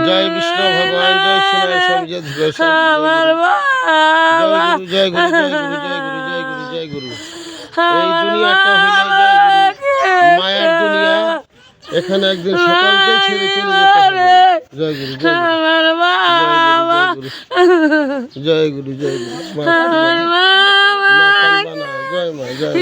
জয় বিষ্ণু ভগবান, জয় সোনার সবজে ধীরে জয় গুরু, জয় গুরু, জয় গুরু, জয় গুরু, জয় গুরু, জয় গুরু। এই দুনিয়াটা হইল জয় গুরু, মায়ার দুনিয়া। এখানে একদিন সকলকে ছেড়ে চলে যেতে হবে। জয় গুরু, জয় গুরু, জয় গুরু, জয় গুরু, জয় মা, জয় মা, জয়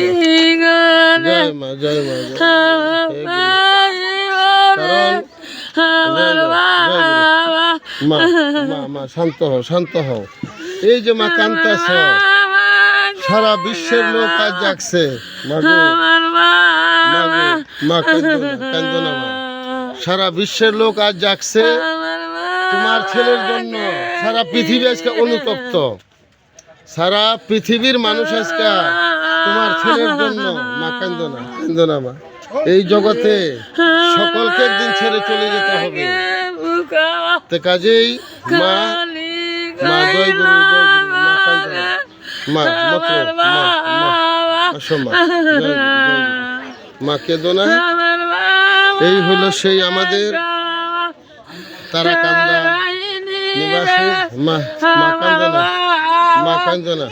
মা, মা শান্ত হও, শান্ত হও। এই যে মা কান্তাছ, সারা বিশ্বের লোক আজ জাগছে। মা কান্দো না মা, সারা বিশ্বের লোক আজ জাগছে তোমার ছেলের জন্য। সারা পৃথিবী আজকে অনুতপ্ত, সারা পৃথিবীর মানুষ আজকে তোমার ছেলের জন্য। মা কান্দো না, কান্দো না মা। এই জগতে সকলকে একদিন ছেড়ে চলে যেতে হবে। তো কাজেই মা, মা জয় গুরু, জয় গুরু, মা কান্দো না মা, মাত্র মা, আসো মা, জয় গুরু, জয় গুরু, মা কেঁদো না। এই হলো সেই আমাদের তারাকান্দা নিবাসী মা। মা কান্দো না, মা কান্দো না,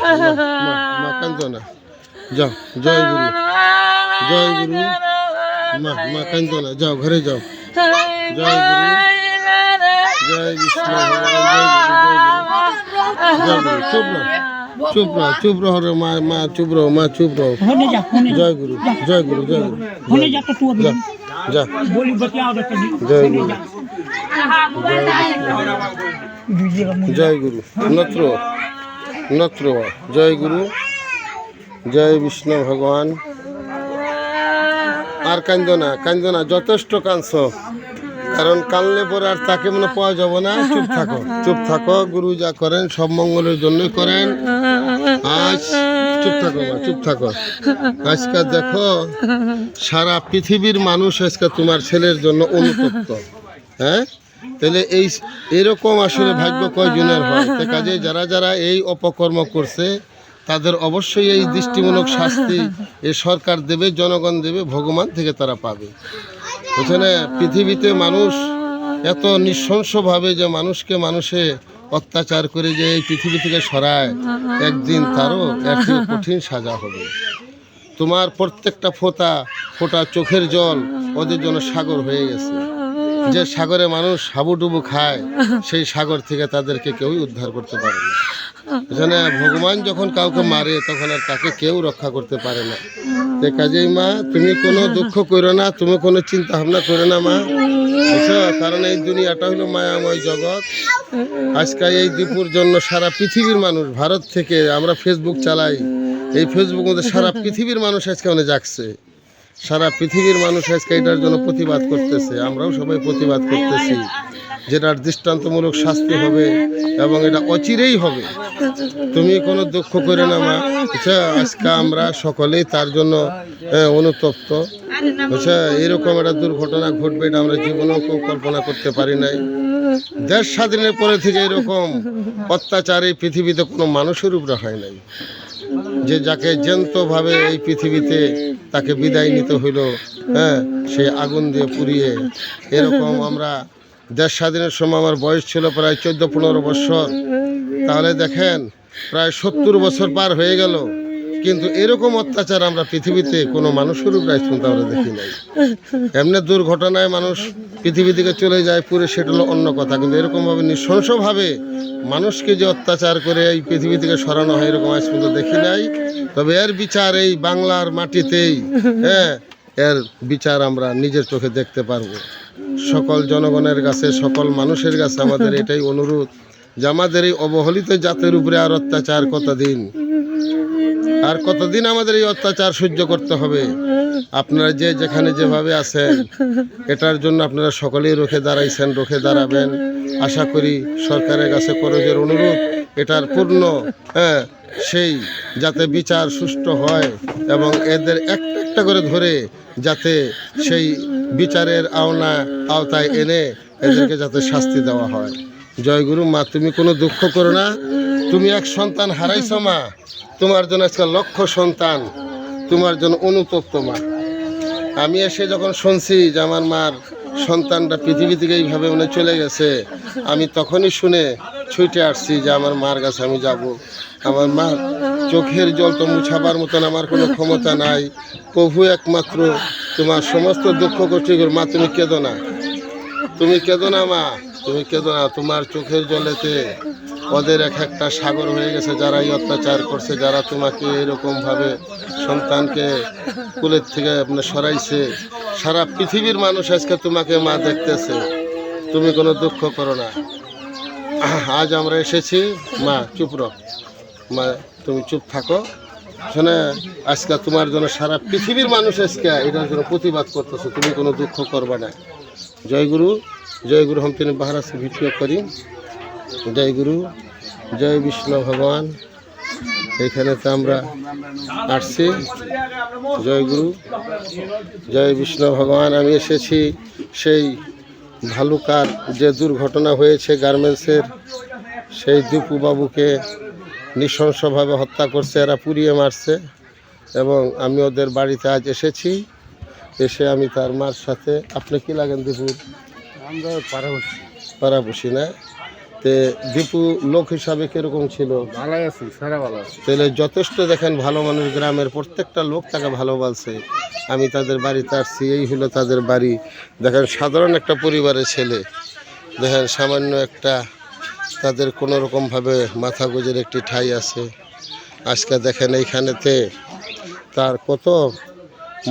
মা কান্দো না। যাও, জয় গুরু, জয় গুরু, মা কান্দো না, যাও ঘরে যাও। জয় গুরু, জয় বিষ্ণু ভগবান, জয় গুরু, চুপ রহ, চুপ রহ, চুপ রহ রে মা, মা চুপ রহ, মা চুপ রহ। জয় গুরু, জয় গুরু, জয় গুরু, যা যা, জয় গুরু, জয় গুরু, নত্র নত্র, জয় গুরু, জয় বিষ্ণু ভগবান। আর কান্দো না, কান্দো না, যথেষ্ট কাঁদছ। কারণ কানলে পরে আর তাকে মনে পাওয়া যাবে না। চুপ থাকো, চুপ থাকো। গুরু যা করেন সব মঙ্গলের জন্যই করেন। আজ চুপ থাকো মা, চুপ থাকো। আজকে দেখো সারা পৃথিবীর মানুষ আজকে তোমার ছেলের জন্য অনুতপ্ত। হ্যাঁ, তাহলে এরকম আসলে ভাগ্য কয়জনের হয়? কাজে যারা যারা এই অপকর্ম করছে তাদের অবশ্যই এই দৃষ্টিমূলক শাস্তি এই সরকার দেবে, জনগণ দেবে, ভগবান থেকে তারা পাবে। এখানে পৃথিবীতে মানুষ এত নৃশংসভাবে যে মানুষকে মানুষে অত্যাচার করে যে এই পৃথিবী থেকে সরায়, একদিন তারও একটি কঠিন সাজা হবে। তোমার প্রত্যেকটা ফোঁটা ফোঁটা চোখের জল ওদের জন্য সাগর হয়ে গেছে। যে সাগরে মানুষ হাবুডুবু খায়, সেই সাগর থেকে তাদেরকে কেউই উদ্ধার করতে পারে না। এখানে ভগবান যখন কাউকে মারে তখন আর তাকে কেউ রক্ষা করতে পারে না। যে কাজেই মা, তুমি কোনো দুঃখ করো না, তুমি কোনো চিন্তা ভাবনা করো না মা, বুঝছো? কারণ এই দুনিয়াটা হলো মায়াময় জগৎ। আজকে এই দীপুর জন্য সারা পৃথিবীর মানুষ, ভারত থেকে আমরা ফেসবুক চালাই, এই ফেসবুক মধ্যে সারা পৃথিবীর মানুষ আজকে অনেক জাগছে। সারা পৃথিবীর মানুষ আজকে এটার জন্য প্রতিবাদ করতেছে। আমরাও সবাই প্রতিবাদ করতেছি, যেটার দৃষ্টান্তমূলক শাস্তি হবে এবং এটা অচিরেই হবে। তুমি কোনো দুঃখ করে না মা, আচ্ছা? আজকে আমরা সকলেই তার জন্য অনুতপ্ত। আচ্ছা, এরকম একটা দুর্ঘটনা ঘটবে এটা আমরা জীবনেও কেউ কল্পনা করতে পারি নাই। দেশ স্বাধীনের পরে থেকে এরকম অত্যাচার এই পৃথিবীতে কোনো মানুষের উপরে হয় নাই। যে যাকে জ্যান্তভাবে এই পৃথিবীতে তাকে বিদায় নিতে হইল, হ্যাঁ, সে আগুন দিয়ে পুড়িয়ে। এরকম আমরা দেশ স্বাধীনের সময় আমার বয়স ছিল প্রায় 14-15 বছর। তাহলে দেখেন প্রায় 70 বছর পার হয়ে গেল, কিন্তু এরকম অত্যাচার আমরা পৃথিবীতে কোনো মানুষের উপরে আমরা দেখি নাই। এমনি দুর্ঘটনায় মানুষ পৃথিবী থেকে চলে যায় পুরে, সেটা হলো অন্য কথা, কিন্তু এরকমভাবে নৃশংসভাবে মানুষকে যে অত্যাচার করে এই পৃথিবী থেকে সরানো হয় এরকম আজ পর্যন্ত দেখি নাই। তবে এর বিচার এই বাংলার মাটিতেই, হ্যাঁ, এর বিচার আমরা নিজের চোখে দেখতে পারবো। সকল জনগণের কাছে, সকল মানুষের কাছে আমাদের এটাই অনুরোধ যে আমাদের এই অবহেলিত জাতের উপরে আর অত্যাচার কতদিন, আর কতদিন আমাদের এই অত্যাচার সহ্য করতে হবে? আপনারা যে যেখানে যেভাবে আছেন, এটার জন্য আপনারা সকলেই রুখে দাঁড়াইছেন, রুখে দাঁড়াবেন। আশা করি সরকারের কাছে করজোর অনুরোধ, এটার পূর্ণ সেই যাতে বিচার সুষ্ঠু হয় এবং এদের একটা একটা করে ধরে যাতে সেই বিচারের আওতায় এনে এদেরকে যাতে শাস্তি দেওয়া হয়। জয় গুরু। মা, তুমি কোনো দুঃখ করো না। তুমি এক সন্তান হারাইছ মা, তোমার জন্য আজকে লক্ষ সন্তান তোমার জন্য অনুতপ্ত মা। আমি এসে যখন শুনছি যে আমার মার সন্তানটা পৃথিবী থেকে এইভাবে মানে চলে গেছে, আমি তখনই শুনে ছুটে আসছি যে আমার মার কাছে আমি যাব। আমার মার চোখের জল তো মুছাবার মতন আমার কোনো ক্ষমতা নাই। প্রভু একমাত্র তোমার সমস্ত দুঃখ কষ্ট মা, তুমি কেঁদো না, তুমি কেঁদো না মা, তুমি কেঁদো না। তোমার চোখের জলেতে ওদের এক একটা সাগর হয়ে গেছে, যারা এই অত্যাচার করছে, যারা তোমাকে এরকমভাবে সন্তানকে কুলের থেকে আপনার সরাইছে। সারা পৃথিবীর মানুষ আজকে তোমাকে মা দেখতেছে, তুমি কোনো দুঃখ করো না। আজ আমরা এসেছি, মা চুপ রহ, মা তুমি চুপ থাকো। শোনে, আজকে তোমার জন্য সারা পৃথিবীর মানুষ আজকে এটার জন্য প্রতিবাদ করতেছে, তুমি কোনো দুঃখ করবে না। জয় গুরু, জয় গুরু। हम तीन बाहर से वीडियो करी। জয় গুরু, জয় বিষ্ণু ভগবান। এখানে তো আমরা আসছি। জয় গুরু, জয় বিষ্ণু ভগবান। আমি এসেছি সেই ভালুকার যে দুর্ঘটনা হয়েছে গার্মেন্টসের, সেই দীপু বাবুকে নৃশংসভাবে হত্যা করছে, এরা পুড়িয়ে মারছে। এবং আমি ওদের বাড়িতে আজ এসেছি। এসে আমি তার মার সাথে, আপনি কি লাগেন দীপুর? আমরা পাড়াবসি না? তে দীপু লোক হিসাবে কিরকম ছিল? ভালোই আছি, সারা ভালো আছি। তাহলে যথেষ্ট দেখেন ভালো মানুষ, গ্রামের প্রত্যেকটা লোক তাকে ভালোবাসে। আমি তাদের বাড়িতে আসছি, এই হলো তাদের বাড়ি। দেখেন সাধারণ একটা পরিবারের ছেলে, দেখেন সামান্য একটা তাদের কোনো রকমভাবে মাথা গোজের একটি ঠাঁই আছে। আজকে দেখেন এইখানেতে তার কত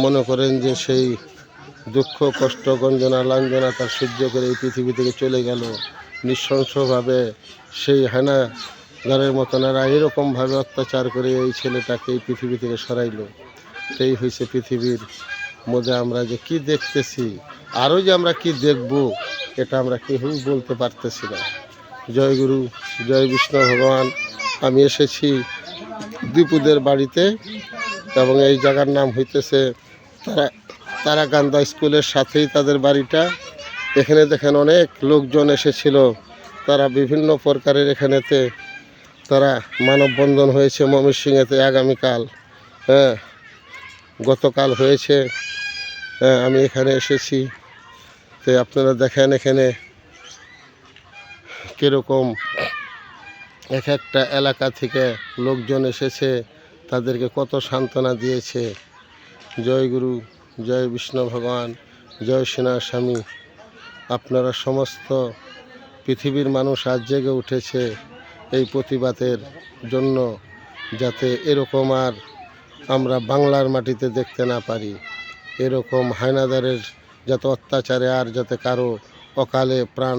মনে করেন যে সেই দুঃখ কষ্ট গঞ্জনা লাঞ্জনা তার সহ্য করে এই পৃথিবী থেকে চলে গেল নৃশংসভাবে। সেই হানাদারের মতন এরা এরকমভাবে অত্যাচার করে এই ছেলেটাকে এই পৃথিবী থেকে সরাইলো। সেই হয়েছে পৃথিবীর মধ্যে আমরা যে কি দেখতেছি, আরও যে আমরা কি দেখব, এটা আমরা কেউই বলতে পারতেছি না। জয় গুরু, জয় বিষ্ণু ভগবান। আমি এসেছি দীপুদের বাড়িতে, এবং এই জায়গার নাম হইতেছে তারাকান্দা স্কুলের সাথেই তাদের বাড়িটা। এখানে দেখেন অনেক লোকজন এসেছিল, তারা বিভিন্ন প্রকারের এখানেতে তারা মানববন্ধন হয়েছে ময়মনসিংহেতে আগামীকাল, গতকাল হয়েছে। আমি এখানে এসেছি, তো আপনারা দেখেন এখানে কীরকম এক একটা এলাকা থেকে লোকজন এসেছে, তাদেরকে কত সান্ত্বনা দিয়েছে। জয় গুরু, জয় বিষ্ণু ভগবান, জয় সেনা স্বামী। আপনারা সমস্ত পৃথিবীর মানুষ আজ জেগে উঠেছে এই প্রতিবাদের জন্য, যাতে এরকম আর আমরা বাংলার মাটিতে দেখতে না পারি। এরকম হায়নাদারের যাতে অত্যাচারে আর যাতে কারো অকালে প্রাণ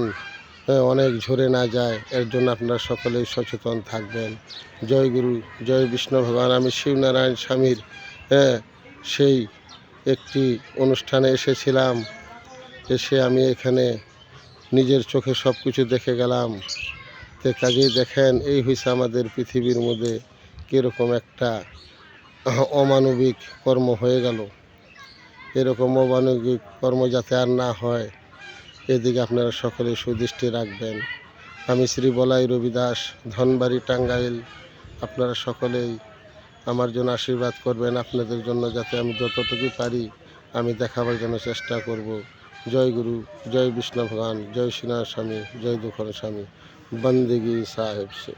অনেক ঝরে না যায়, এর জন্য আপনারা সকলেই সচেতন থাকবেন। জয় গুরু, জয় বিষ্ণু ভগবান। আমি শিবনারায়ণ স্বামীর সেই একটি অনুষ্ঠানে এসেছিলাম। এসে আমি এখানে নিজের চোখে সব কিছু দেখে গেলাম। তো কাজেই দেখেন এই হয়েছে আমাদের পৃথিবীর মধ্যে কীরকম একটা অমানবিক কর্ম হয়ে গেল। এরকম অমানবিক কর্ম যাতে আর না হয়, এদিকে আপনারা সকলে সুদৃষ্টি রাখবেন। আমি শ্রী বলাই রবিদাস, ধনবাড়ি, টাঙ্গাইল। আপনারা সকলেই আমার জন্য আশীর্বাদ করবেন, আপনাদের জন্য যাতে আমি যতটুকু পারি আমি দেখাবার জন্য চেষ্টা করব। জয় গুরু, জয় বিষ্ণু ভগবান, জয় শ্রীনাথ স্বামী, জয় দুঃখর স্বামী। বন্দেগী সাহেব সে।